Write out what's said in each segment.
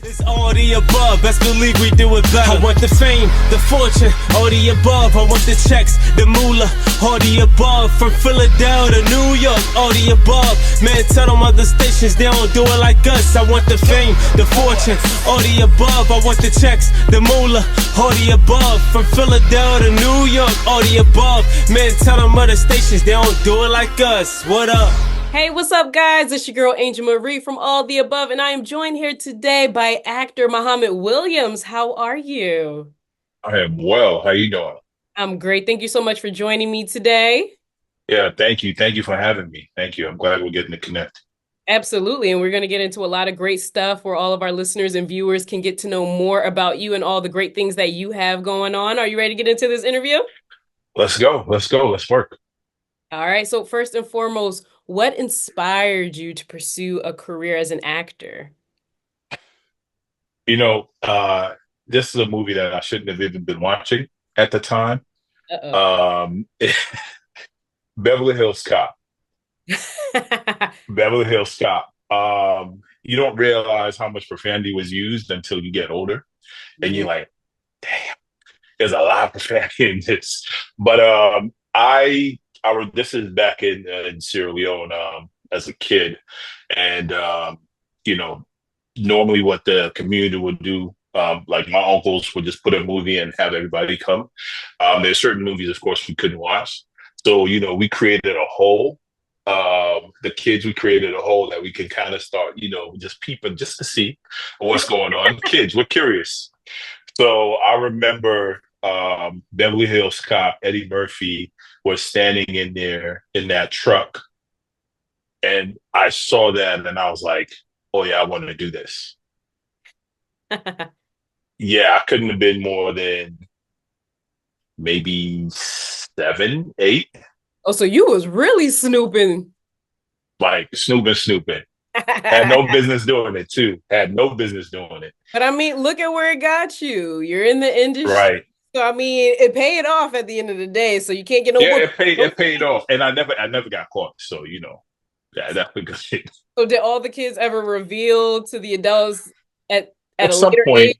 It's all the above, best believe we do it better. I want the fame, the fortune, all the above. I want the checks, the moolah, all the above. From Philadelphia to New York, all the above. Man, tell them other stations they don't do it like us. I want the fame, the fortune, all the above. I want the checks, the moolah, all the above. From Philadelphia to New York, all the above. Man, tell them other stations they don't do it like us. What up? Hey, what's up, guys? It's your girl Angel Marie from All the Above, and I am joined here today by actor Mohamed Williams. How are you? I am well. How you doing? I'm great. Thank you so much for joining me today. Yeah, thank you. Thank you for having me. Thank you. I'm glad we're getting to connect. Absolutely. And we're going to get into a lot of great stuff where all of our listeners and viewers can get to know more about you and all the great things that you have going on. Are you ready to get into this interview? Let's go. Let's go. Let's work. All right. So first and foremost, what inspired you to pursue a career as an actor? You know, this is a movie that I shouldn't have even been watching at the time. Uh-oh. Um, Beverly Hills Cop. Beverly Hills Cop. You don't realize how much profanity was used until you get older, and you're like, "Damn, there's a lot of profanity in this." But this is back in Sierra Leone as a kid, and you know, normally what the community would do, like my uncles would just put a movie and have everybody come. There's certain movies, of course, we couldn't watch, so we created a hole. The kids, we created a hole that we can kind of start, just peeping just to see what's going on. Kids, we're curious. So I remember Beverly Hills Cop, Eddie Murphy was standing in there in that truck. And I saw that and I was like, oh yeah, I want to do this. Yeah, I couldn't have been more than maybe 7, 8. Oh, so you was really snooping. Like snooping. Had no business doing it too. Had no business doing it. But I mean, look at where it got you. You're in the industry. Right. So I mean, it paid off at the end of the day. So you can't get no Yeah, book. it paid off. And I never got caught. So, yeah, that's a good thing. So did all the kids ever reveal to the adults at At a some later point, age?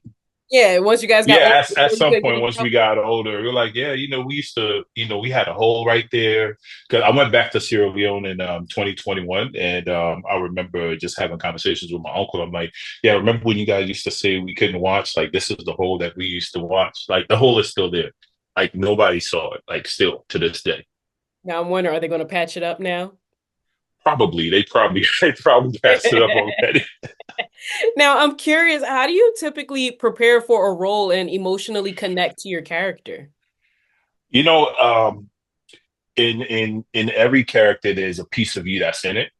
Yeah, once you guys got yeah, older, at so you some couldn't get point, in once we trouble? got older, we are like, yeah, we used to, we had a hole right there. Because I went back to Sierra Leone in 2021, and I remember just having conversations with my uncle. I'm like, yeah, remember when you guys used to say we couldn't watch? Like, this is the hole that we used to watch. Like, the hole is still there. Like, nobody saw it. Like, still to this day. Now I'm wondering, are they going to patch it up now? Probably they probably passed it up already. Now I'm curious, how do you typically prepare for a role and emotionally connect to your character? You know, in every character, there's a piece of you that's in it.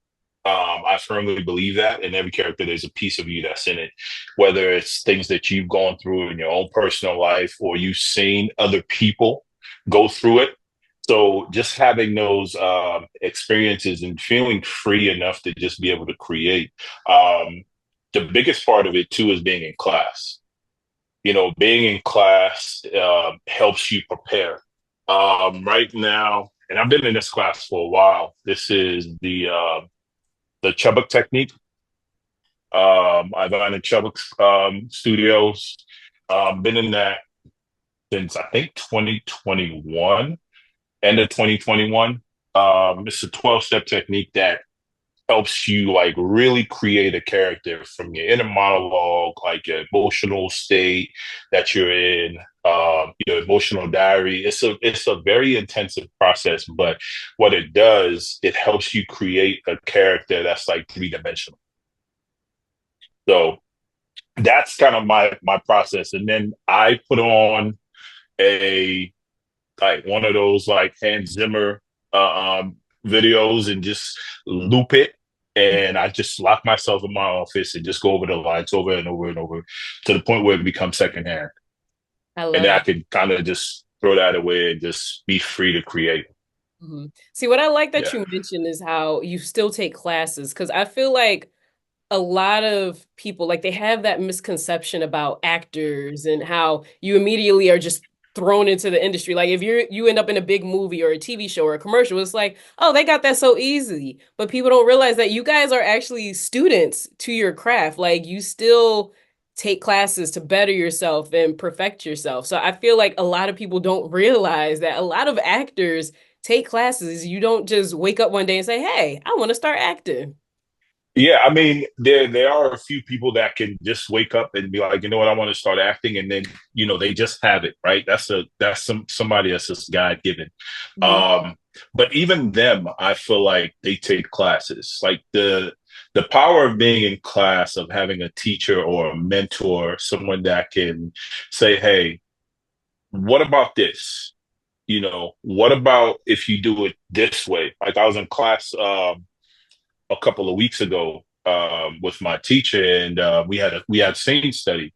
I firmly believe that in every character, there's a piece of you that's in it, whether it's things that you've gone through in your own personal life or you've seen other people go through it. So just having those experiences and feeling free enough to just be able to create. The biggest part of it too is being in class. Being in class helps you prepare. Right now, and I've been in this class for a while. This is the Chubbuck technique. I've been in Chubbuck studios. Been in that since I think 2021, end of 2021. It's a 12-step technique that helps you like really create a character from your inner monologue, like your emotional state that you're in, your emotional diary. It's a very intensive process, but what it does, it helps you create a character that's like 3-dimensional. So that's kind of my process. And then I put on a like one of those like Hans Zimmer videos and just loop it. And I just lock myself in my office and just go over the lines over and over and over to the point where it becomes secondhand. I And love then I it. can kind of just throw that away and just be free to create. See, what I like that Yeah. you mentioned is how you still take classes, because I feel like a lot of people, like, they have that misconception about actors and how you immediately are just thrown into the industry. Like, if you end up in a big movie or a TV show or a commercial, it's like, oh, they got that so easy. But people don't realize that you guys are actually students to your craft. Like, you still take classes to better yourself and perfect yourself. So I feel like a lot of people don't realize that a lot of actors take classes. You don't just wake up one day and say, "Hey, I want to start acting." Yeah, I mean, there are a few people that can just wake up and be like, you know what, I want to start acting, and then they just have it, right? That's somebody that's just God given. Mhm. Um, but even them, I feel like they take classes. Like the power of being in class, of having a teacher or a mentor, someone that can say, hey, what about this? What about if you do it this way? Like I was in class a couple of weeks ago with my teacher, and we had scene study,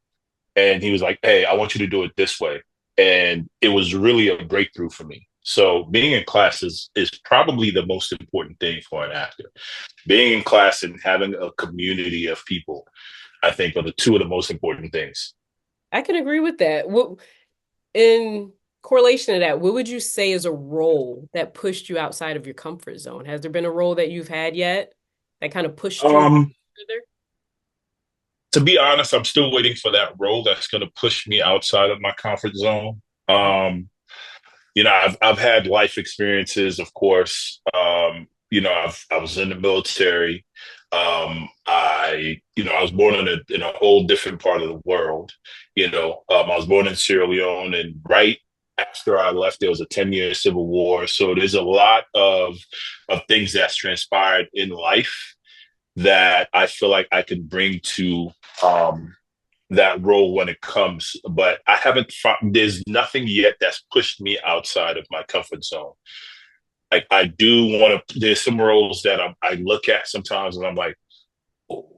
and he was like, "Hey, I want you to do it this way," and it was really a breakthrough for me. So being in class is probably the most important thing for an actor. Being in class and having a community of people, I think, are the two of the most important things. I can agree with that. What in correlation to that, what would you say is a role that pushed you outside of your comfort zone? Has there been a role that you've had yet that kind of pushed you Um, further? to be honest, I'm still waiting for that role that's going to push me outside of my comfort zone. Um, I've had life experiences, of course. I was in the military. I was born in a whole different part of the world. I was born in Sierra Leone, and right after I left, there was a 10-year civil war. So there's a lot of things that's transpired in life that I feel like I can bring to um, that role when it comes, but I haven't found, there's nothing yet that's pushed me outside of my comfort zone. Like I do want to, there's some roles that I look at sometimes and I'm like, oh,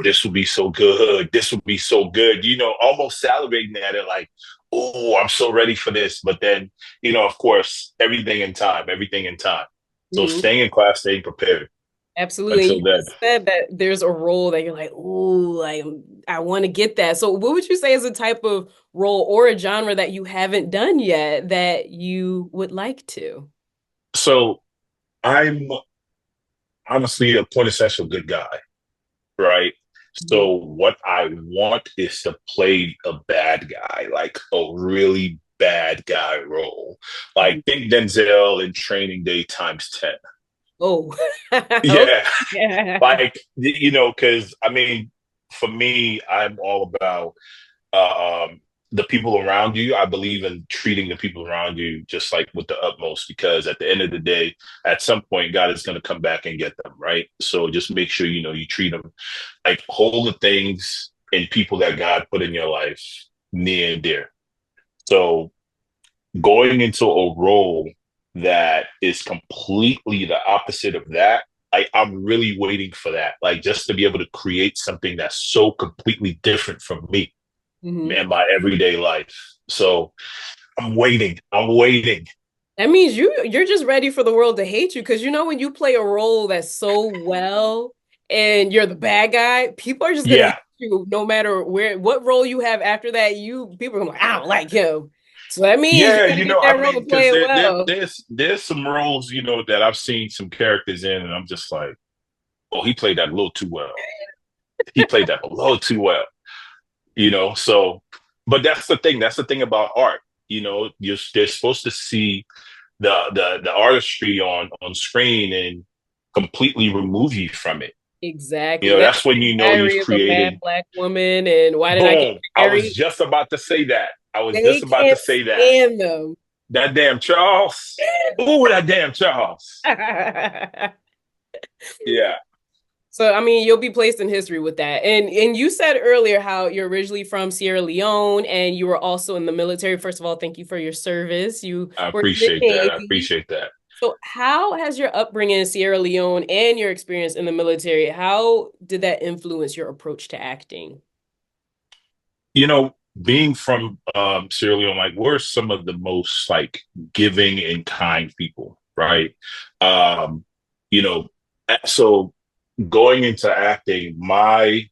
this would be so good. This would be so good, almost salivating at it like, oh, I'm so ready for this. But then, of course, everything in time. So Mhm. staying in class, staying prepared Absolutely. And until you then. just said that there's a role that you're like, ooh, like I want to get that. So what would you say is a type of role or a genre that you haven't done yet that you would like to? So I'm honestly a quintessential good guy, right? Mhm. So what I want is to play a bad guy, like a really bad guy role. Like Mhm. think Denzel in Training Day times 10. Oh, Yeah. okay. Because I mean, for me, I'm all about um, the people around you. I believe in treating the people around you just like with the utmost, because at the end of the day, at some point, God is going to come back and get them, right? So just make sure you treat them like hold the things and people that God put in your life near and dear. So going into a role that is completely the opposite of that, I'm really waiting for that. Like just to be able to create something that's so completely different from me Mhm. and my everyday life. So I'm waiting. I'm waiting. That means you're just ready for the world to hate you because when you play a role that's so well and you're the bad guy, people are just gonna hate Yeah. you no matter what role you have after that. You people are gonna be like, I don't like him. So that means you Yeah, gotta get that I role mean, and play because it well. there's some roles, that I've seen some characters in, and I'm just like, oh, he played that a little too well. He played that a little too well. So but that's the thing. That's the thing about art. They're supposed to see the artistry on screen and completely remove you from it. Exactly. That's That's when you've Diary of a Mad created. Black Woman and Why Did I Get Boom. I was Married? just about to say that. I was They just about to can't say that. stand them. That damn Charles. Ooh, that damn Charles. Yeah. So I mean, you'll be placed in history with that. And you said earlier how you're originally from Sierra Leone and you were also in the military. First of all, thank you for your service. You I were in the appreciate that. I Navy. appreciate that. So how has your upbringing in Sierra Leone and your experience in the military, how did that influence your approach to acting? Being from Sierra Leone, like we're some of the most like giving and kind people, right? Um, you know, so going into acting, my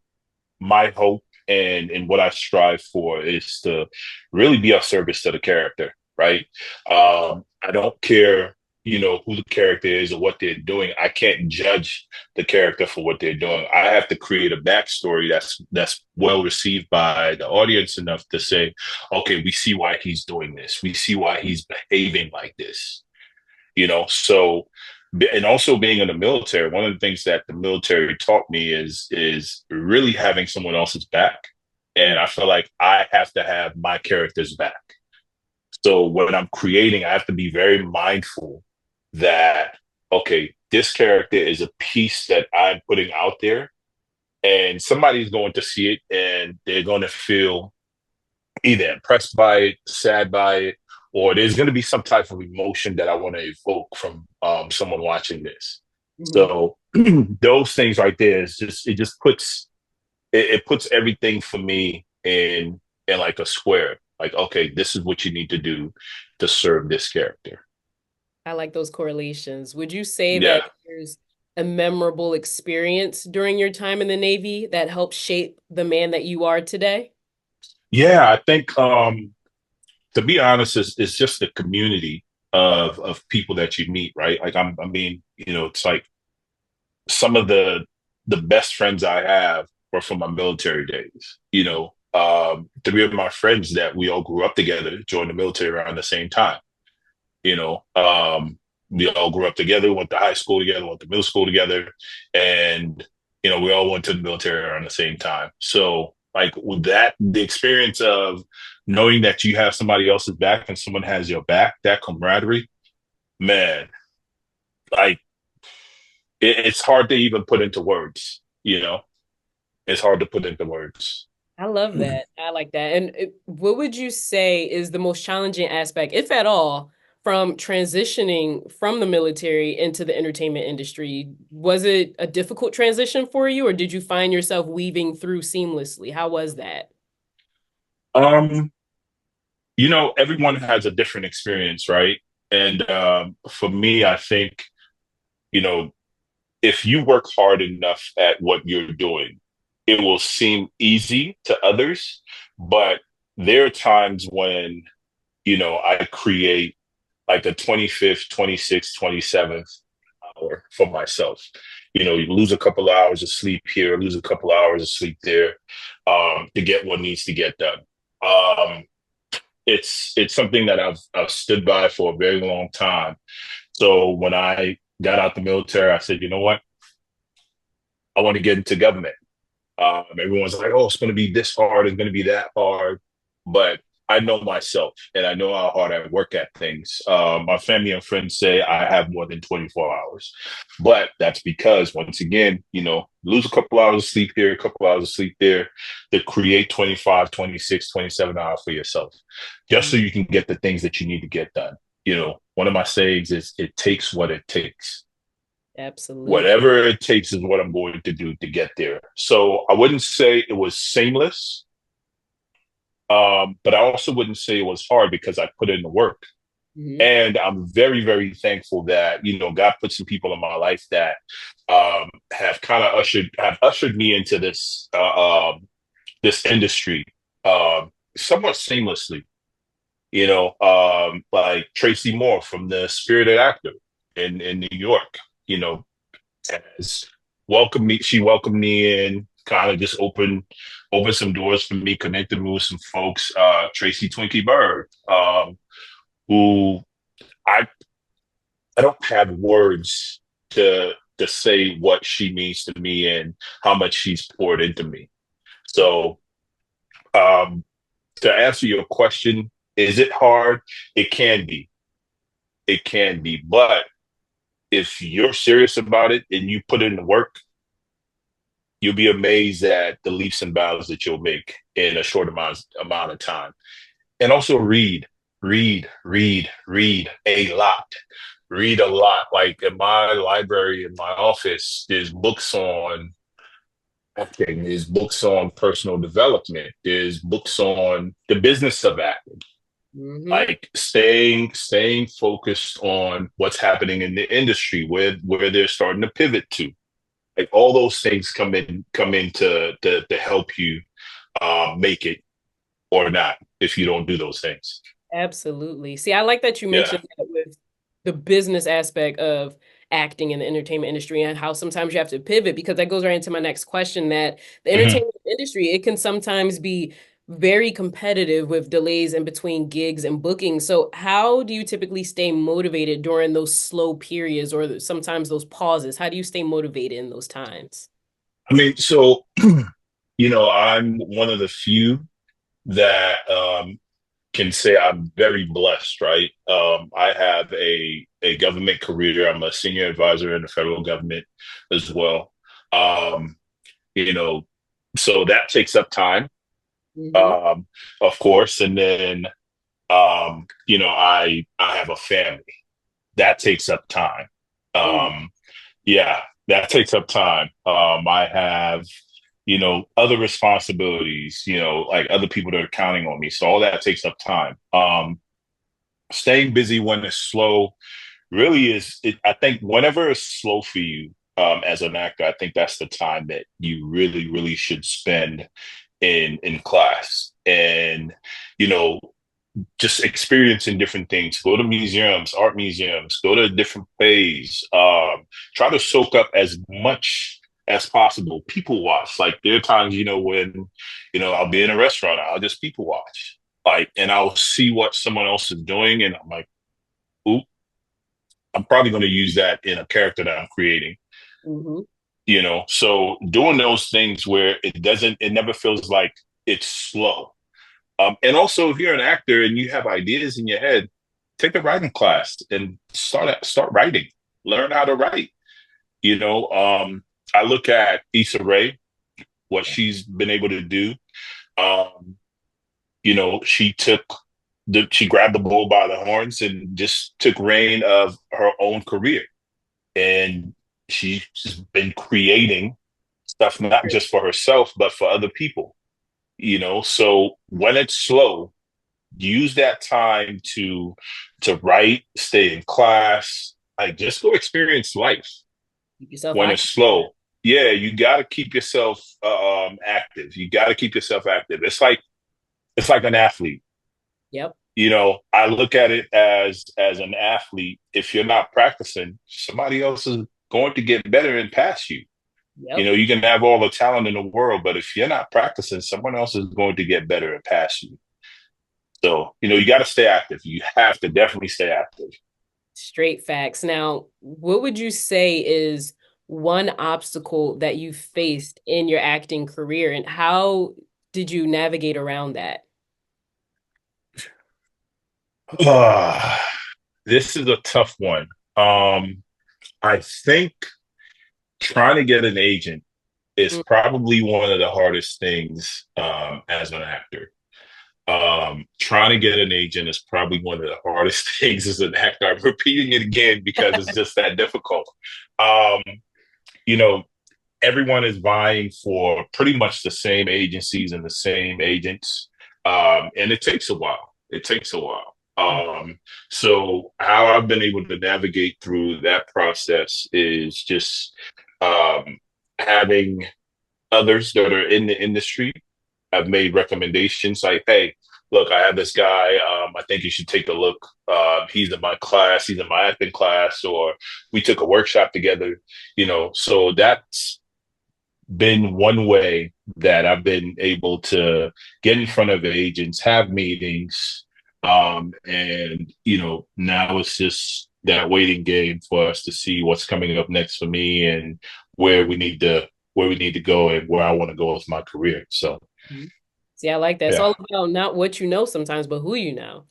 hope and what I strive for is to really be of service to the character, right? I don't care, who the character is or what they're doing. I can't judge the character for what they're doing. I have to create a backstory that's well received by the audience enough to say, okay, we see why he's doing this. We see why he's behaving like this. So, and also being in the military, one of the things that the military taught me is really having someone else's back. And I feel like I have to have my character's back. So when I'm creating, I have to be very mindful that, okay, this character is a piece that I'm putting out there, and somebody's going to see it and they're going to feel either impressed by it, sad by it, or there's going to be some type of emotion that I want to evoke from someone watching this. Mhm. So those things right there is just puts everything for me in like a square. Like, okay, this is what you need to do to serve this character. I like those correlations. Would you say Yeah. that there's a memorable experience during your time in the Navy that helped shape the man that you are today? Yeah, I think to be honest, it's just the community of people that you meet, right? Like I mean, it's like some of the best friends I have were from my military days. Three of my friends that we all grew up together joined the military around the same time. You know, we all grew up together, went to high school together, went to middle school together, and we all went to the military around the same time. So, like with that, the experience of knowing that you have somebody else's back and someone has your back, that camaraderie, man, like it's hard to even put into words. It's hard to put into words. I love that. I like that. And what would you say is the most challenging aspect, if at all, from transitioning from the military into the entertainment industry? Was it a difficult transition for you, or did you find yourself weaving through seamlessly? How was that? Um, everyone has a different experience, right? And for me, I think, you know, if you work hard enough at what you're doing, it will seem easy to others. But there are times when, I create like the 25th, 26th, 27th hour for myself. You lose a couple of hours of sleep here, lose a couple of hours of sleep there, to get what needs to get done. Um, it's something that I've stood by for a very long time. So when I got out the military, I said, you know what? I want to get into government. Everyone's like, oh, it's going to be this hard, it's going to be that hard. But I know myself and I know how hard I work at things. My family and friends say I have more than 24 hours. But that's because, once again, lose a couple hours of sleep here, a couple hours of sleep there to create 25, 26, 27 hours for yourself, just so you can get the things that you need to get done. One of my sayings is, it takes what it takes. Absolutely. Whatever it takes is what I'm going to do to get there. So I wouldn't say it was seamless, but I also wouldn't say it was hard because I put in the work. Mhm. And I'm very, very thankful that, God put some people in my life that have kind of ushered me into this industry somewhat seamlessly. Like Tracy Moore from the Spirited Actor in New York, has welcomed me. She welcomed me in, kind of just opened some doors for me, connected me with some folks. Tracy Twinkie Bird, who I I don't have words to say what she means to me and how much she's poured into me. So, um, to answer your question, is it hard? It can be. It can be. But if you're serious about it and you put in the work, you'll be amazed at the leaps and bounds that you'll make in a short amount of time. And also read a lot. Read a lot. Like in my library, in my office, there's books on acting, there's books on personal development, there's books on the business of acting. Mhm. Like staying focused on what's happening in the industry, where they're starting to pivot to. Like all those things come in to help you make it or not if you don't do those things. Absolutely. See, I like that you Yeah. mentioned that with the business aspect of acting in the entertainment industry and how sometimes you have to pivot, because that goes right into my next question, that the Mhm. entertainment industry, it can sometimes be very competitive with delays in between gigs and bookings. So how do you typically stay motivated during those slow periods or sometimes those pauses? How do you stay motivated in those times? I mean, so I'm one of the few that can say I'm very blessed, right? I have a government career. I'm a senior advisor in the federal government as well. Um, you know, so that takes up time, Hmm. um, of course, and then I have a family. That takes up time. Mm. Um, yeah, that takes up time. I have other responsibilities, like other people that are counting on me. So all that takes up time. Staying busy when it's slow really I think whenever it's slow for you, as an actor, I think that's the time that you really, really should spend in class and, you know, just experiencing different things. Go to museums, art museums, go to different plays. Try to soak up as much as possible. People watch. Like there are times, when, I'll be in a restaurant, I'll just people watch. Like, and I'll see what someone else is doing, and I'm like, oop, I'm probably going to use that in a character that I'm creating. Hmm. So doing those things where it never feels like it's slow. And also, if you're an actor and you have ideas in your head, take a writing class and start writing. Learn how to write. I look at Issa Rae, what she's been able to do. Um, she grabbed the bull by the horns and just took reign of her own career, and she's been creating stuff not just for herself but for other people. So when it's slow, use that time to write, stay in class, like just go experience life Keep yourself when it's occupied. slow. Yeah, you got to keep yourself active. You got to keep yourself active. It's like an athlete. Yep. I look at it as an athlete. If you're not practicing, somebody else is going to get better and pass you. Yep. You can have all the talent in the world, but if you're not practicing, someone else is going to get better and pass you. So, you got to stay active. You have to definitely stay active. Straight facts. Now, what would you say is one obstacle that you faced in your acting career, and how did you navigate around that? This is a tough one. I think trying to get an agent is Mm. probably one of the hardest things as an actor. Trying to get an agent is probably one of the hardest things as an actor. I'm repeating it again because it's just that difficult. Um, you know, Everyone is vying for pretty much the same agencies and the same agents. And it takes a while. It takes a while. So how I've been able to navigate through that process is just um, having others that are in the industry have made recommendations like, hey, look, I have this guy. I think you should take a look. He's in my class. He's in my acting class, or we took a workshop together. So that's been one way that I've been able to get in front of agents, have meetings, and now it's just that waiting game for us to see what's coming up next for me and where we need to go and where I want to go with my career. So Mhm. See, I like that. It's yeah. all about not what you know sometimes, but who you know.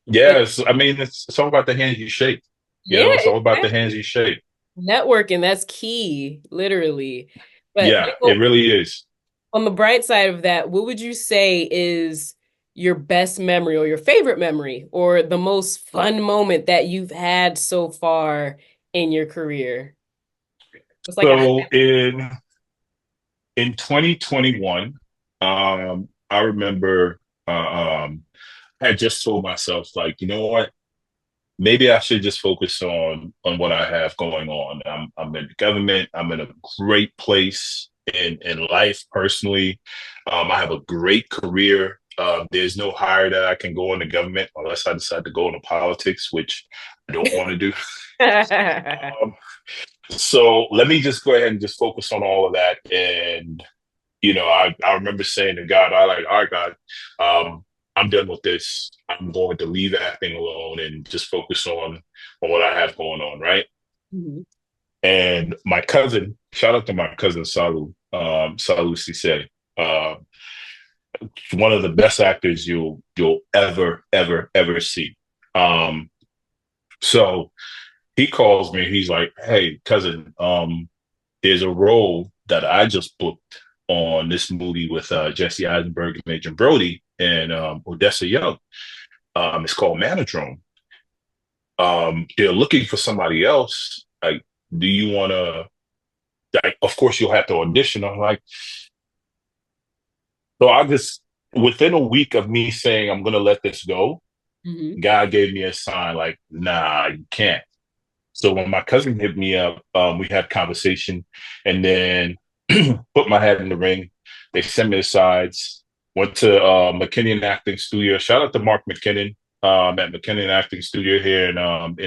But Yes, I mean it's all about the hands you shake. yeah, It's all about the hands exactly. you shake. Networking, that's key, literally. But Yeah, it really is. on the bright side of that, what would you say is your best memory or your favorite memory or the most fun moment that you've had so far in your career? It's like a So in 2021, I remember I had just told myself, like, you know what? Maybe I should just focus on what I have going on. I'm in the government. I'm in a great place in life personally. I have a great career. There's no higher that I can go in the government unless I decide to go into politics, which I don't want to do. Um, so let me just go ahead and just focus on all of that. And, I remember saying to God, all right, God, I'm done with this. I'm going to leave acting alone and just focus on what I have going on, right? Mhm. And my cousin, shout out to my cousin Salu Cisse, one of the best actors you'll ever see. Um, so he calls me. He's like, "Hey, cousin, there's a role that I just booked on this movie with Jesse Eisenberg and Adrian Brody and Odessa Young. It's called Manodrome. They're looking for somebody else. Like, do you want to? Like, of course, you'll have to audition." I'm like, so I just within a week of me saying I'm gonna let this go, Mhm. God gave me a sign like, "Nah, you can't." So when my cousin hit me up, we had a conversation, and then put my head in the ring. They sent me the sides. Went to McKinnon Acting Studio. Shout out to Mark McKinnon at McKinnon Acting Studio here in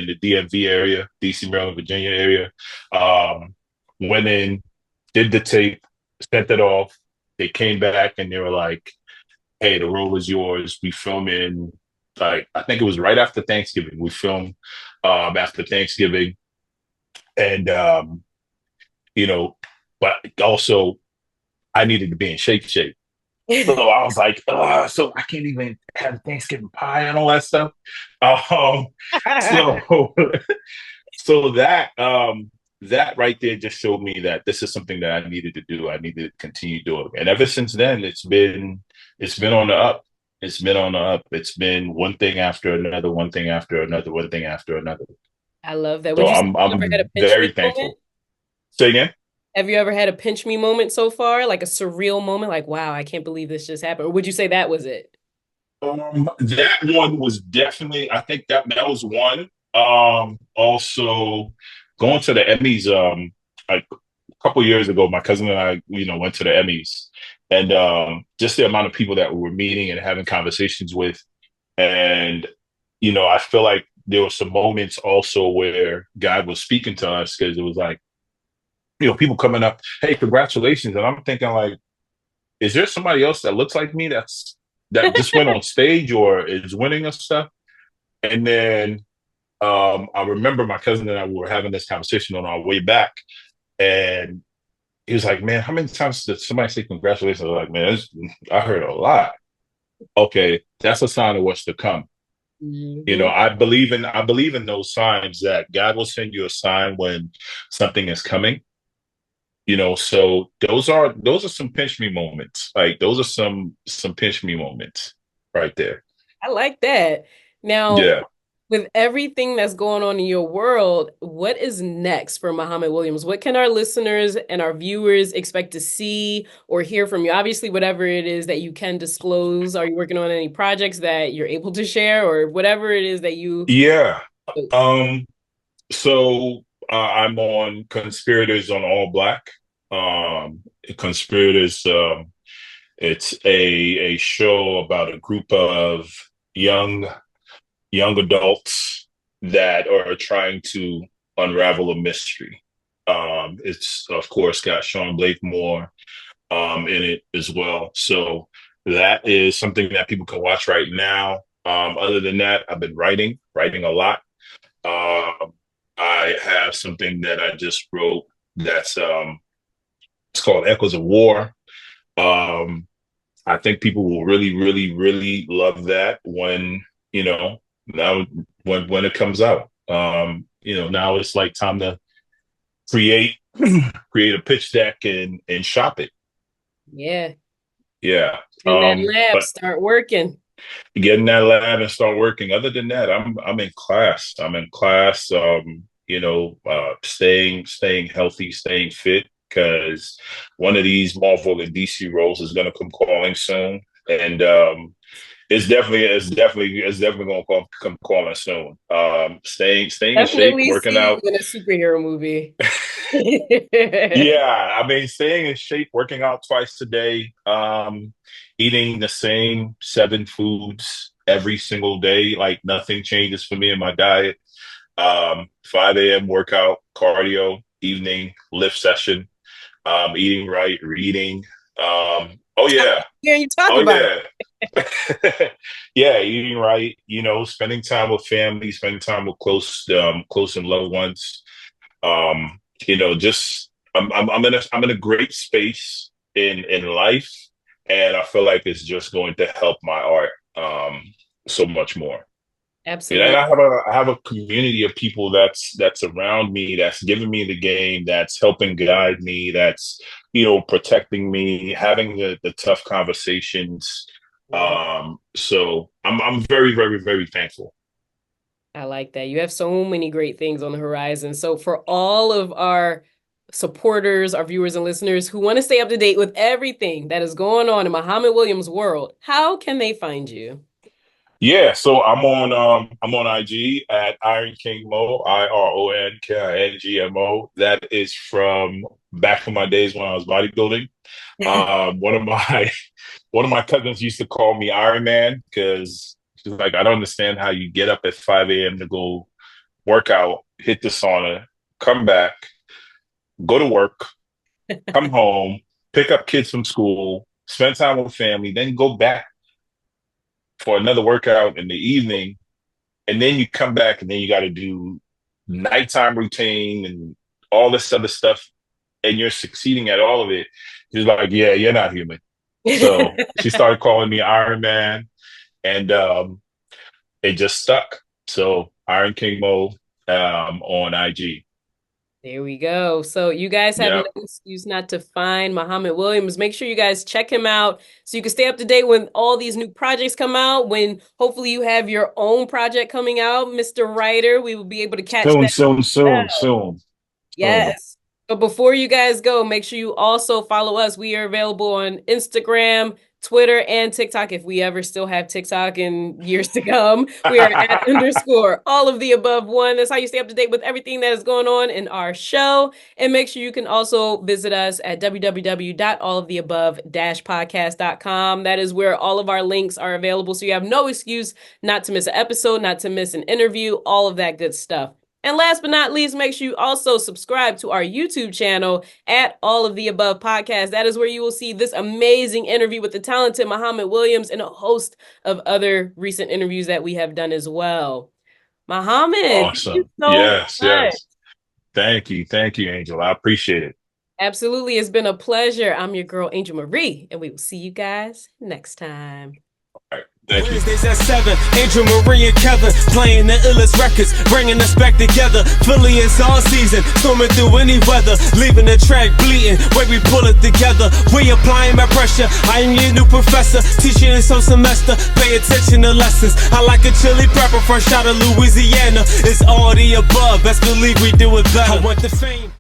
the DMV area, DC, Maryland, Virginia area. Um, Went in, did the tape, sent it off. They came back and they were like, "Hey, the role is yours." We film in like I think it was right after Thanksgiving. We filmed after Thanksgiving, and you know, but also I needed to be in shape. So I was like, so I can't even have Thanksgiving pie and all that stuff. Um, so so that right there just showed me that this is something that I needed to do. I needed to continue doing. And ever since then it's been on the up. It's been on the up. It's been one thing after another, one thing after another, one thing after another. I love that. So Would you say you ever had a I'm pinch me very moment? thankful. Say again. Have you ever had a pinch me moment so far? Like a surreal moment, like, wow, I can't believe this just happened. Or would you say that was it? That one was definitely. I think that was one. Also going to the Emmys. Like a couple years ago, my cousin and I, went to the Emmys, and just the amount of people that we were meeting and having conversations with, and I feel like there were some moments also where God was speaking to us because it was like, people coming up, "Hey, congratulations," and I'm thinking like, is there somebody else that looks like me that just went on stage or is winning and stuff? And then I remember my cousin and I were having this conversation on our way back, and he was like, "Man, how many times did somebody say congratulations?" I was like, "Man, I heard a lot." Okay, that's a sign of what's to come. Hmm. I believe in those signs that God will send you a sign when something is coming. So those are some pinch me moments. Like those are some pinch me moments right there. I like that. Now, Yeah. with everything that's going on in your world, what is next for Mohamed Williams? What can our listeners and our viewers expect to see or hear from you? Obviously, whatever it is that you can disclose. Are you working on any projects that you're able to share or whatever it is that you. Yeah. Um, so I'm on Conspirators on All Black. Conspirators, it's a show about a group of young young adults that are trying to unravel a mystery. It's of course got Sean Blakemore in it as well. So that is something that people can watch right now. Other than that, I've been writing a lot. Um, I have something that I just wrote that's it's called Echoes of War. Um, I think people will really, really, really love that when now when it comes out. Now it's like time to create create a pitch deck and shop it. Yeah, Yeah. in that lab, But start working. get in that lab and start working. Other than that, I'm in class. I'm in class. Staying healthy, staying fit, because one of these Marvel and DC roles is going to come calling soon, and it's definitely going to come calling soon. Staying in shape, Definitely working see you out. in a superhero movie. Yeah, I mean, staying in shape, working out twice a day. eating the same 7 foods every single day. Like nothing changes for me in my diet. 5 a.m. workout, cardio, evening lift session, eating right, reading. Oh yeah. Yeah, you talk Oh about yeah. Yeah, eating right, spending time with family, spending time with close and loved ones. Just I'm in a great space in life, and I feel like it's just going to help my art so much more. And Absolutely. I have a community of people that's around me, that's giving me the game, that's helping guide me, that's protecting me, having the tough conversations. Yeah. So I'm very, very, very thankful. I like that. You have so many great things on the horizon. So for all of our supporters, our viewers and listeners who want to stay up to date with everything that is going on in Mohamed Williams' world, how can they find you? Yeah, so I'm on IG at Iron King Mo, IRONKINGMO. That is from back in my days when I was bodybuilding. One of my one of my cousins used to call me Iron Man because she's like, I don't understand how you get up at 5 a.m. to go work out, hit the sauna, come back, go to work, come home, pick up kids from school, spend time with family, then go back for another workout in the evening, and then you come back and then you got to do nighttime routine and all this other stuff, and you're succeeding at all of it. She's like, yeah, you're not human. So she started calling me Iron Man, and it just stuck. So Iron King Mo on IG. There we go. So you guys have Yeah. no excuse not to find Mohamed Williams. Make sure you guys check him out so you can stay up to date when all these new projects come out. When hopefully you have your own project coming out, Mr. Writer, we will be able to catch Soon, that. soon, soon, soon. Yes. But before you guys go, make sure you also follow us. We are available on Instagram, Twitter, and TikTok. If we ever still have TikTok in years to come, we are at _ all of the above one. That's how you stay up to date with everything that is going on in our show. And make sure you can also visit us at www.alloftheabove-podcast.com. That is where all of our links are available. So you have no excuse not to miss an episode, not to miss an interview, all of that good stuff. And last but not least, make sure you also subscribe to our YouTube channel at All of the Above Podcast. That is where you will see this amazing interview with the talented Mohamed Williams and a host of other recent interviews that we have done as well. Mohamed, Awesome. thank you so Yes, much. yes. Thank you, Angel. I appreciate it. Absolutely. It's been a pleasure. I'm your girl, Angel Marie, and we will see you guys next time. All right. Thank you. Wednesdays at 7, Angel Marie and Kevin playing the illest records, bringing us back together. Philly is all season, storming through any weather, leaving the track bleeding, way we pull it together. We applying my pressure, I am your new professor, teaching in some semester, pay attention to lessons. I like a chili pepper fresh out of Louisiana, it's all the above, best believe we do it better. I want the fame.